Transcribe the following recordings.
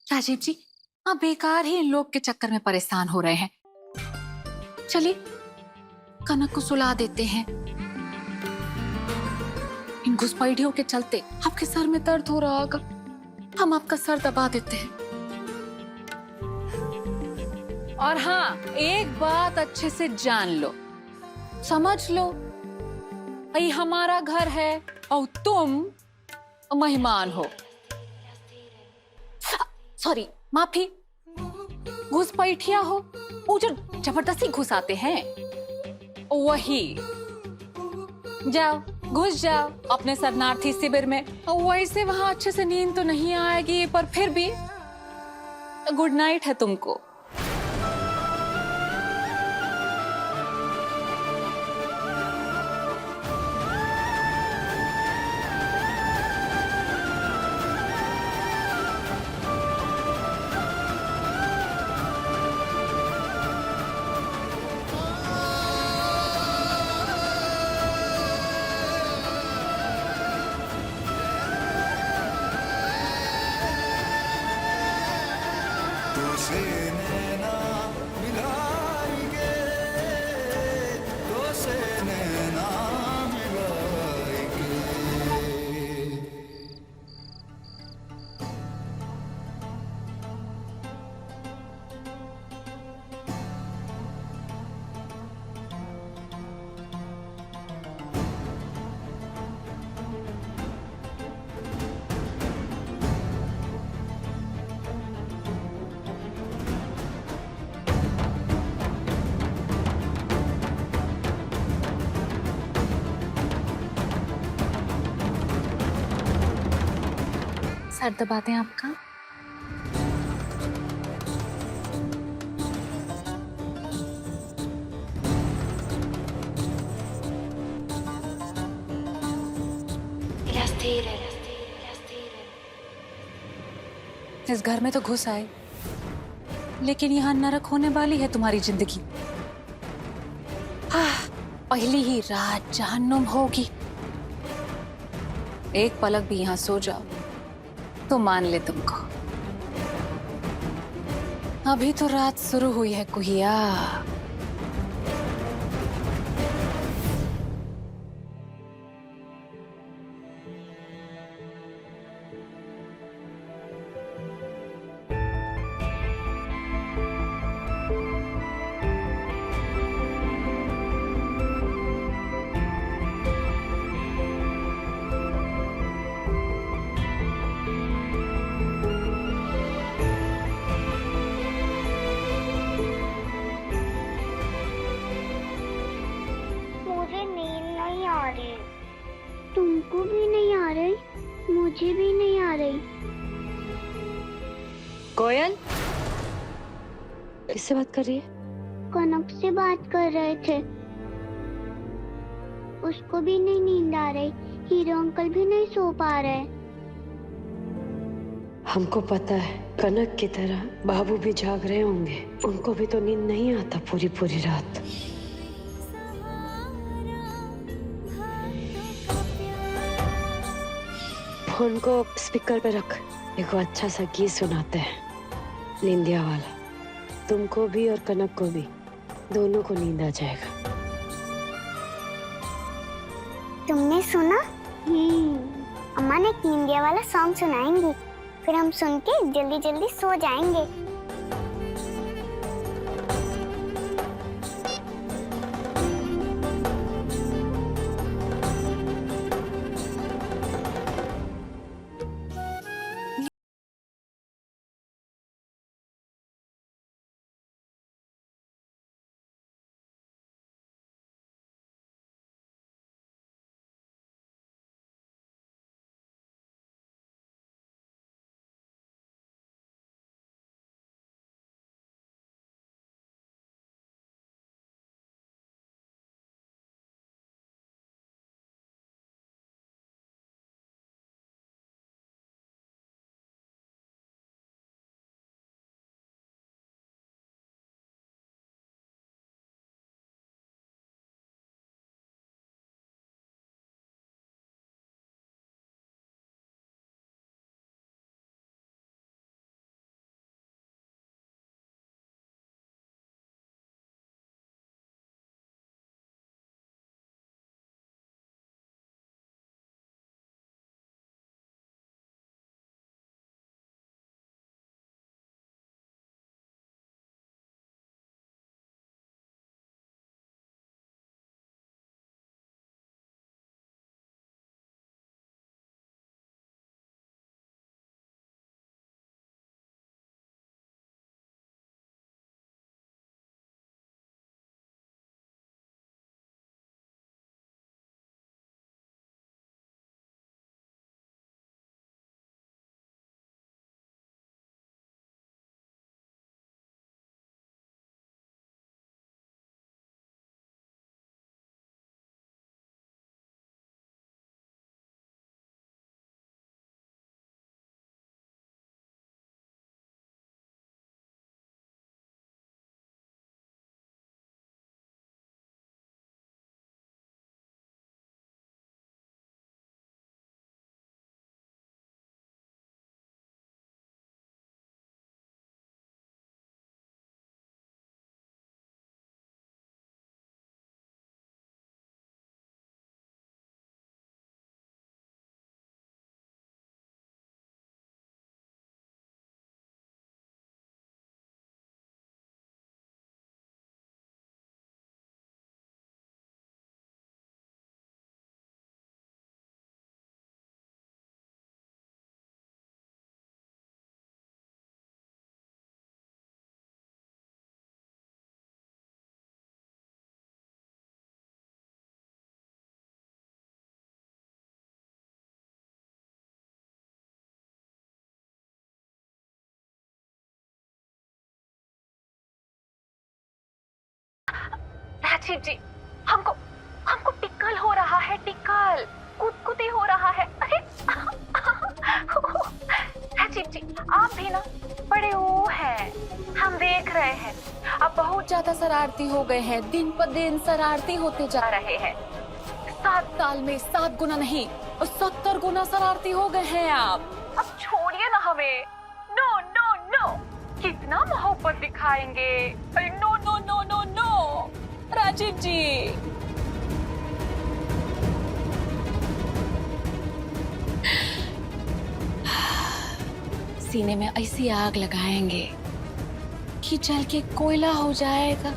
राजीव जी, आप बेकार ही इन लोग के चक्कर में परेशान हो रहे हैं। चलिए कनक को सुला देते हैं। इन घुसपैठियों के चलते आपके सर में दर्द हो रहा होगा, हम आपका सर दबा देते हैं। और हाँ, एक बात अच्छे से जान लो, समझ लो, ये हमारा घर है और तुम मेहमान हो। सॉरी, माफी, घुसपैठिया हो, वो जो जबरदस्ती घुस आते हैं वही। जाओ, घुस जाओ अपने शरणार्थी शिविर में। वैसे वहां अच्छे से नींद तो नहीं आएगी, पर फिर भी गुड नाइट है तुमको। तुझसे नैना मिलाएंगे, तुझसे नैना मिलाएंगे। सर दबा दें आपका। इस घर में तो घुस आए, लेकिन यहाँ नरक होने वाली है तुम्हारी जिंदगी। पहली ही रात जहन्नुम होगी। एक पलक भी यहाँ सो जाओ तो मान ले तुमको। अभी तो रात शुरू हुई है कुहिया। मुझे नींद नहीं आ रही। तुमको भी नहीं आ रही? मुझे भी नहीं आ रही। कोयल किससे बात कर रही है? कनक से बात कर रहे थे। उसको भी नहीं नींद आ रही। हीरो अंकल भी नहीं सो पा रहे। हमको पता है कनक की तरह बाबू भी जाग रहे होंगे। उनको भी तो नींद नहीं आता पूरी पूरी रात। फोन को स्पीकर पे रख, एक अच्छा सा गीत सुनाते हैं, निंदिया वाला। तुमको भी और कनक को भी, दोनों को नींद आ जाएगा। तुमने सुना? अम्मा ने नींदिया वाला सॉन्ग सुनाएंगी, फिर हम सुन के जल्दी जल्दी सो जाएंगे। राजीव जी, हमको हमको टिकल हो रहा है, टिकल कुदकुदी हो रहा है। अरे राजीव जी, आप भी ना बड़े वो हैं, हम देख रहे हैं। आप बहुत ज्यादा शरारती हो गए हैं, दिन पर दिन शरारती होते जा रहे हैं। 7 साल में 7 गुना नहीं, 70 गुना शरारती हो गए हैं आप। अब छोड़िए ना हमें। नो नो नो, कितना मोहब्बत दिखाएंगे। अरे no no no no no Rajiv ji. सीने में ऐसी आग लगाएंगे कि जल के कोयला हो जाएगा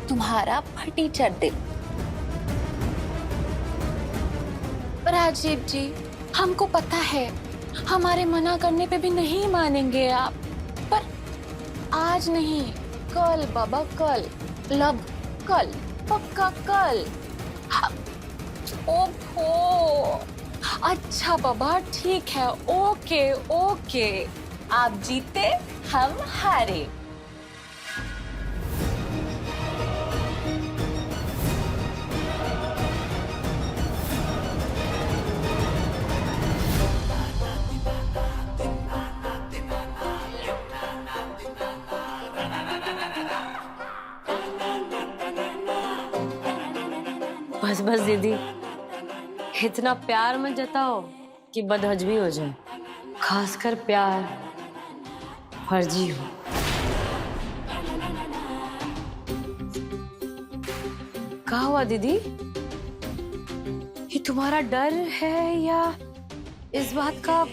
तुम्हारा फटीचर दिल। राजीव जी, हमको पता है हमारे मना करने पे भी नहीं मानेंगे आप, पर आज नहीं, कल बाबा, कल लब, कल पक्का कल। ओहो, अच्छा बाबा, ठीक है, ओके ओके। आप जीते, हम हारे। बस बस दीदी, इतना प्यार मत जताओ कि बदहजमी हो जाए, खासकर प्यार फर्जी हो। क्या हुआ दीदी? ये तुम्हारा डर है या इस बात का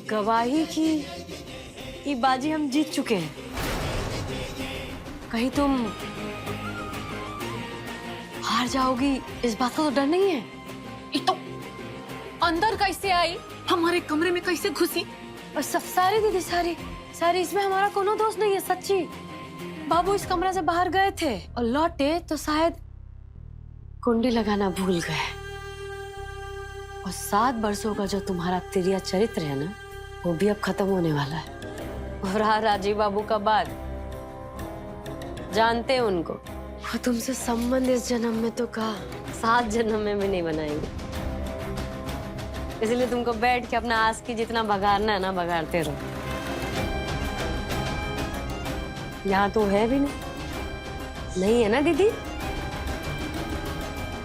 गवाही की ये बाजी हम जीत चुके हैं? कहीं तुम हार जाओगी, इस बात का तो डर नहीं है? ये तो अंदर कैसे आई, हमारे कमरे में कैसे घुसी? और सारी दीदी, सारी इसमें हमारा कोनो दोष नहीं है, सच्ची। बाबू इस कमरा से बाहर गए थे और लौटे तो शायद कुंडी लगाना भूल गए। और 7 वर्षों का जो तुम्हारा तिरिया चरित्र है ना, वो भी अब खत्म होने वाला है। और रहा राजीव बाबू का बात, जानते हैं उनको, वो तुमसे संबंध इस जन्म में तो कहा 7 जन्म में भी नहीं बनाएंगे। इसलिए तुमको बैठ के अपना आस की जितना बघारना है ना, बघारते रहो। यहाँ तो है भी नहीं है ना दीदी?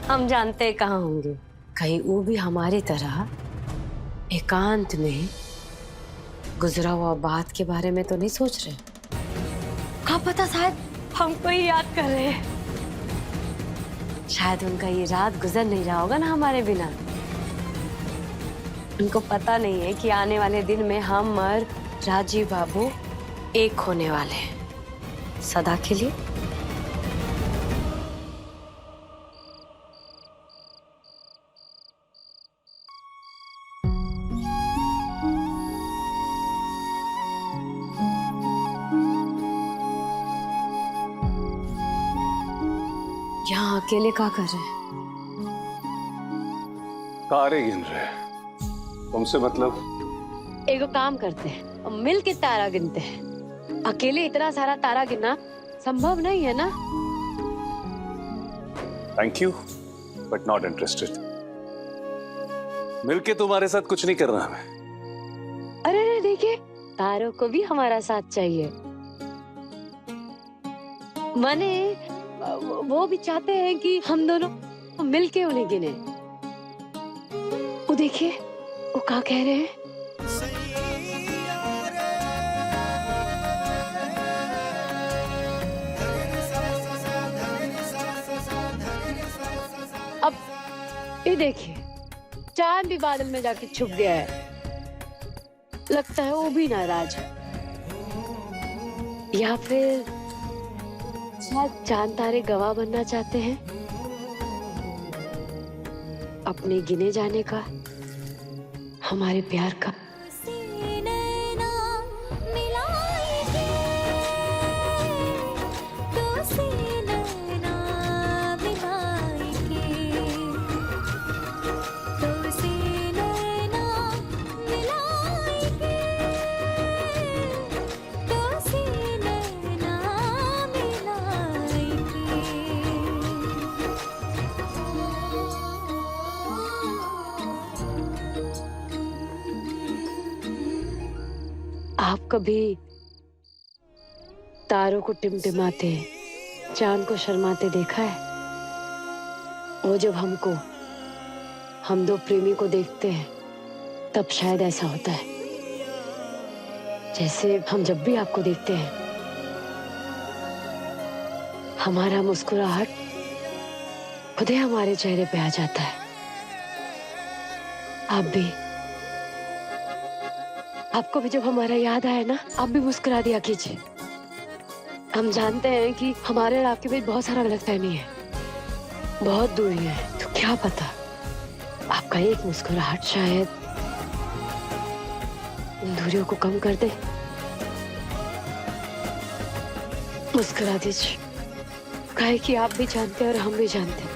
हम जानते हैं कहाँ होंगे, कहीं वो भी हमारी तरह एकांत में गुजरा हुआ बात के बारे में तो नहीं सोच रहे। क्या पता शायद हमको ही याद कर रहे हैं। शायद उनका ये रात गुजर नहीं रहा होगा ना हमारे बिना। उनको पता नहीं है कि आने वाले दिन में हम और राजीव बाबू एक होने वाले हैं, सदा के लिए। यहाँ अकेले क्या कर रहे हैं? तारे गिन रहे हैं। तुमसे मतलब? एगो काम करते हैं और मिल के तारा गिनते हैं। अकेले इतना सारा तारा गिनना संभव नहीं है ना। Thank you but not interested. मिलके तुम्हारे साथ कुछ नहीं करना हमें। अरे देखिए, तारों को भी हमारा साथ चाहिए। माने वो भी चाहते हैं कि हम दोनों मिलके उन्हें गिने। वो देखिए, वो क्या कह रहे हैं? अब ये देखिए, चांद भी बादल में जाके छुप गया है। लगता है वो भी नाराज है, या फिर शायद चांद तारे गवाह बनना चाहते हैं अपने गिने जाने का, हमारे प्यार का। आप कभी तारों को टिमटिमाते, चांद को शर्माते देखा है? वो जब हम दो प्रेमी को देखते हैं तब शायद ऐसा होता है। जैसे हम जब भी आपको देखते हैं हमारा मुस्कुराहट खुद ही हमारे चेहरे पे आ जाता है। आपको भी जब हमारा याद आए ना, आप भी मुस्कुरा दिया कीजिए। हम जानते हैं कि हमारे और आपके बीच बहुत सारा गलतफहमी है, बहुत दूरी है, तो क्या पता आपका एक मुस्कुराहट शायद उन दूरियों को कम कर दे। मुस्कुरा दीजिए, काहे कि आप भी जानते हैं और हम भी जानते हैं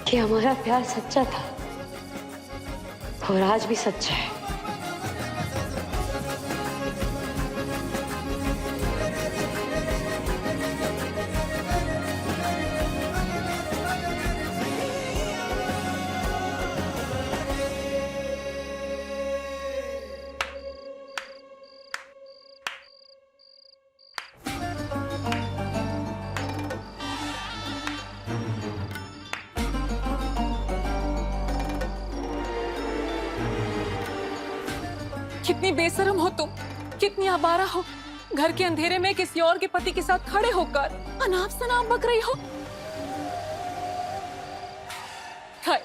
कि हमारा प्यार सच्चा था और आज भी सच्चा है। कितनी बेशरम हो तुम, कितनी आवारा हो। घर के अंधेरे में किसी और के पति के साथ खड़े होकर अनाप शनाप बक रही हो। हाय,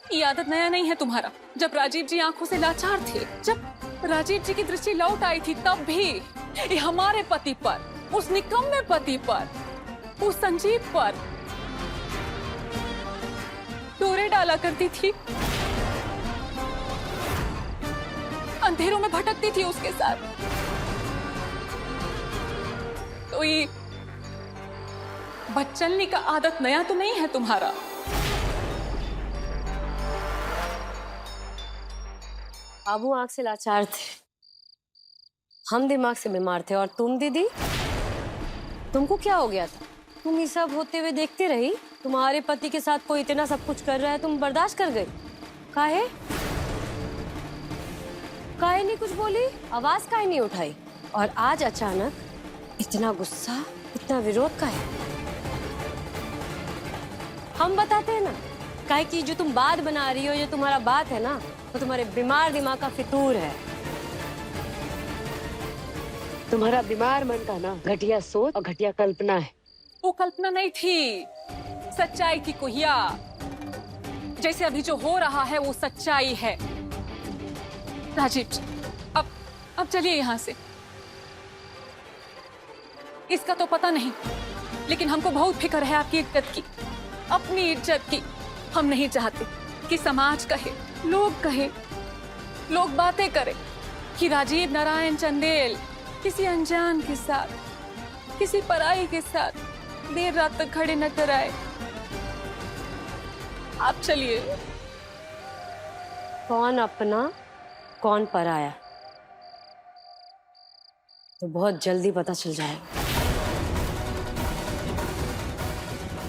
ये आदत नया नहीं है तुम्हारा। जब राजीव जी आंखों से लाचार थे, जब राजीव जी की दृष्टि लौट आई थी, तब भी ये हमारे पति पर, उस निकम्मे पति पर, उस संजीव पर डोरे डाला करती थी, अंधेरों में भटकती थी उसके साथ। तो ये बदचलनी का आदत नया तो नहीं है तुम्हारा। बाबू आंख से लाचार थे, हम दिमाग से बीमार थे। और तुम दीदी, तुमको क्या हो गया था? तुम ये सब होते हुए देखती रही। तुम्हारे पति के साथ कोई इतना सब कुछ कर रहा है, तुम बर्दाश्त कर गई। काहे नहीं कुछ बोली, आवाज काहे नहीं उठाई? और आज अचानक इतना गुस्सा, इतना विरोध का है? हम बताते हैं ना, काहे कि जो तुम बात बना रही हो, ये तुम्हारा बात है ना, वो तुम्हारे बीमार दिमाग का फितूर है। तुम्हारा बीमार मन का ना घटिया सोच और घटिया कल्पना है। वो कल्पना नहीं थी, सच्चाई थी कुहिया। जैसे अभी जो हो रहा है वो सच्चाई है। राजीव जी, अब चलिए यहाँ से। इसका तो पता नहीं, लेकिन हमको बहुत फिक्र है आपकी इज्जत की, अपनी इज्जत की। हम नहीं चाहते कि समाज कहे, लोग बातें करें कि राजीव नारायण चंदेल किसी अनजान के साथ, किसी पराई के साथ देर रात तक खड़े नजर आए। आप चलिए। कौन अपना कौन पराया, तो बहुत जल्दी पता चल जाएगा,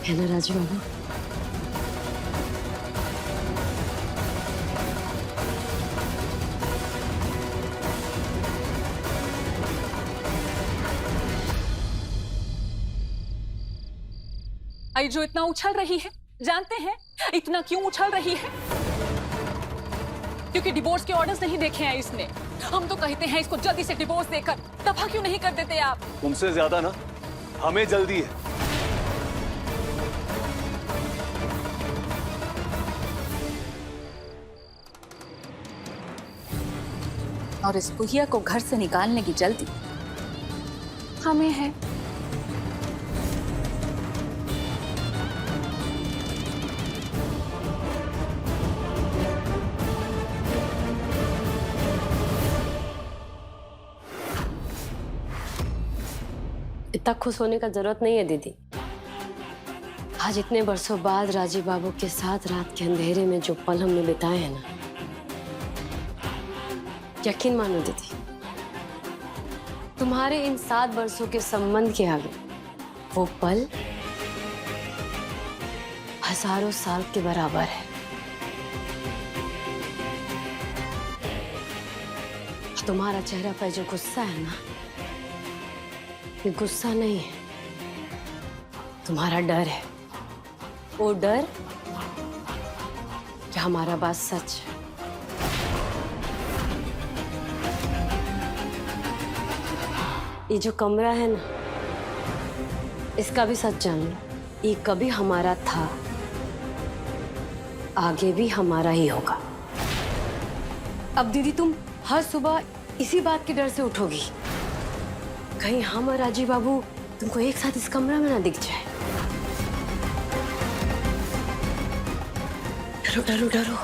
है ना राजू बाबू? आई जो इतना उछल रही है, जानते हैं इतना क्यों उछल रही है? क्योंकि डिवोर्स के ऑर्डर्स नहीं देखे हैं इसने। हम तो कहते हैं इसको जल्दी से डिवोर्स देकर दफा क्यों नहीं कर देते आप? तुमसे ज्यादा ना हमें जल्दी है। और इस कुहिया को घर से निकालने की जल्दी हमें है। इतना खुश होने का जरूरत नहीं है दीदी। आज इतने बरसों बाद राजीव बाबू के साथ रात के अंधेरे में जो पल हमने बिताए हैं ना, यकीन मानो दीदी, तुम्हारे इन 7 वर्षों के संबंध के आगे वो पल हजारों साल के बराबर है। तुम्हारा चेहरा पर जो गुस्सा है ना, ये गुस्सा नहीं है, तुम्हारा डर है। वो डर कि हमारा बात सच है। ये जो कमरा है ना, इसका भी सच जान लो, ये कभी हमारा था, आगे भी हमारा ही होगा। अब दीदी तुम हर सुबह इसी बात के डर से उठोगी, कहीं हम और राजीव बाबू तुमको एक साथ इस कमरा में ना दिख जाए। डरो डरो डरो,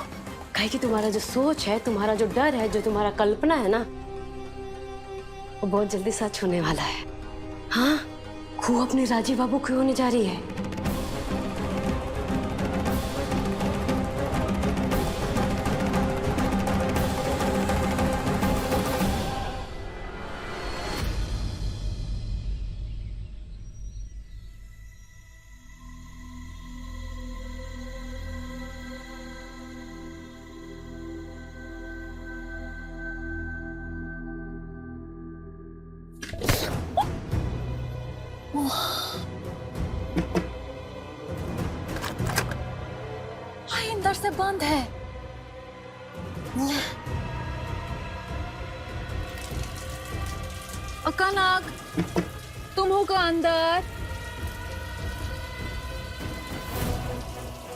कहीं कि तुम्हारा जो सोच है, तुम्हारा जो डर है, जो तुम्हारा कल्पना है ना, वो बहुत जल्दी सच होने वाला है। हाँ, खू अपने राजीव बाबू की होने जा रही है। हाय, अंदर से बंद है। कनक, तुम हो का अंदर?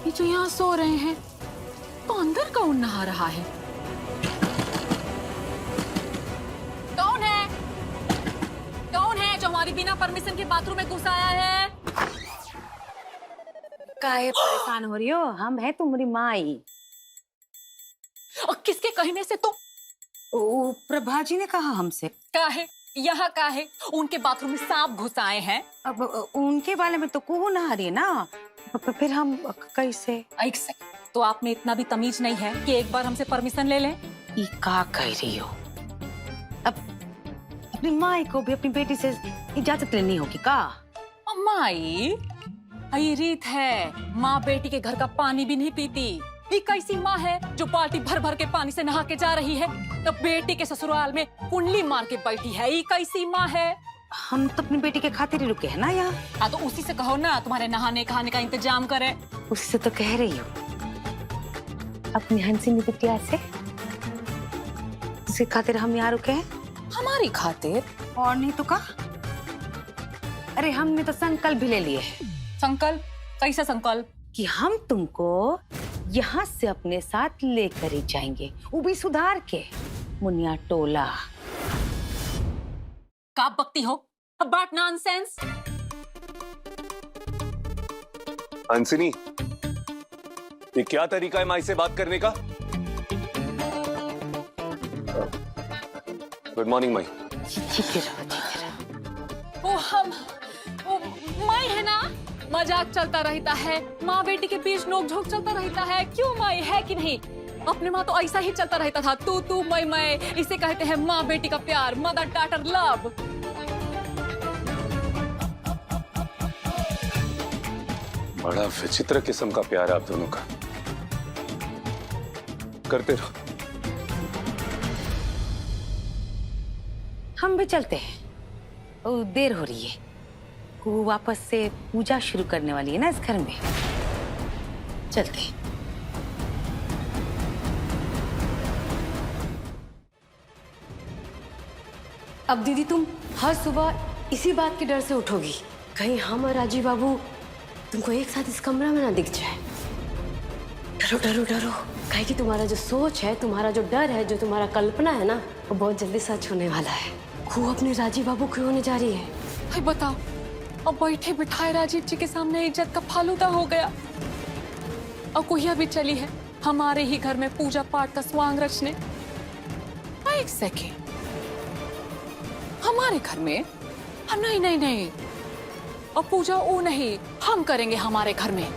ये जो यहाँ सो रहे हैं, तो अंदर कौन नहा रहा है? कौन है? कौन है जो हमारी बिना परमिशन के बाथरूम में घुस आया है? काहे परेशान हो रही हो? हम है तुम्हारी माई। और किसके कहने से तुम? ओ, प्रभा जी ने कहा हमसे। काहे? यहाँ काहे? उनके बाथरूम में सांप घुस आए हैं। अब उनके बारे में तो कुहू नहा रही है ना, फिर हम कैसे? एक सेकंड, तो आप में इतना भी तमीज नहीं है कि एक बार हमसे परमिशन ले लें? ये का कह रही हो? अब अपनी माई को भी अपनी बेटी से इजाजत लेनी होगी का? माई, ये रीत है, माँ बेटी के घर का पानी भी नहीं पीती। ये कैसी माँ है जो बाल्टी भर भर के पानी से नहा के जा रही है, तो बेटी के ससुराल में कुंडली मार के बैठी है? ये कैसी माँ है? हम तो अपनी बेटी के खातिर ही रुके हैं ना यहाँ। हाँ, तो उसी से कहो ना तुम्हारे नहाने खाने का इंतजाम करे। उससे तो कह रही हूँ, अपनी हंसिनी बिटिया से, उसके खातिर हम यहाँ रुके हैं। हमारी खातिर? और नहीं तो का? अरे हमने तो संकल्प भी ले लिए है। संकल्प? कैसा संकल्प? कि हम तुमको यहाँ से अपने साथ लेकर ही जाएंगे, वो भी सुधार के, मुनिया टोला। का बकती हो? About nonsense? हंसिनी, ये क्या तरीका है माई से बात करने का? गुड मॉर्निंग माई। ठीक है। वो माई है ना, मजाक चलता रहता है, माँ बेटी के बीच नोक-झोंक चलता रहता है। क्यों माई, है कि नहीं? अपने माँ तो ऐसा ही चलता रहता था, तू मैं, इसे कहते हैं माँ बेटी का प्यार, मदर डॉटर लव। बड़ा विचित्र किस्म का प्यार है आप दोनों का। करते रहो। हम भी चलते हैं, और देर हो रही है, वो वापस से पूजा शुरू करने वाली है ना इस घर में। चलते हैं। अब दीदी तुम हर सुबह इसी बात के डर से उठोगी, कहीं हम और राजीव बाबू तुमको एक साथ इस कमरा में ना दिख जाए। डरो डरो डरो, कहीं कि तुम्हारा जो सोच है, तुम्हारा जो डर है, जो तुम्हारा कल्पना है ना, वो बहुत जल्दी सच होने वाला है। खू अपने राजीव बाबू की होने जा रही है। भाई बताओ, अब बैठे बिठाए राजीव जी के सामने इज्जत का फालूदा हो गया। और कोहिया भी चली है हमारे ही घर में पूजा पाठ का स्वांग रचने। एक सेकेंड, हमारे घर में? नहीं नहीं नहीं, और पूजा वो नहीं, हम करेंगे हमारे घर में।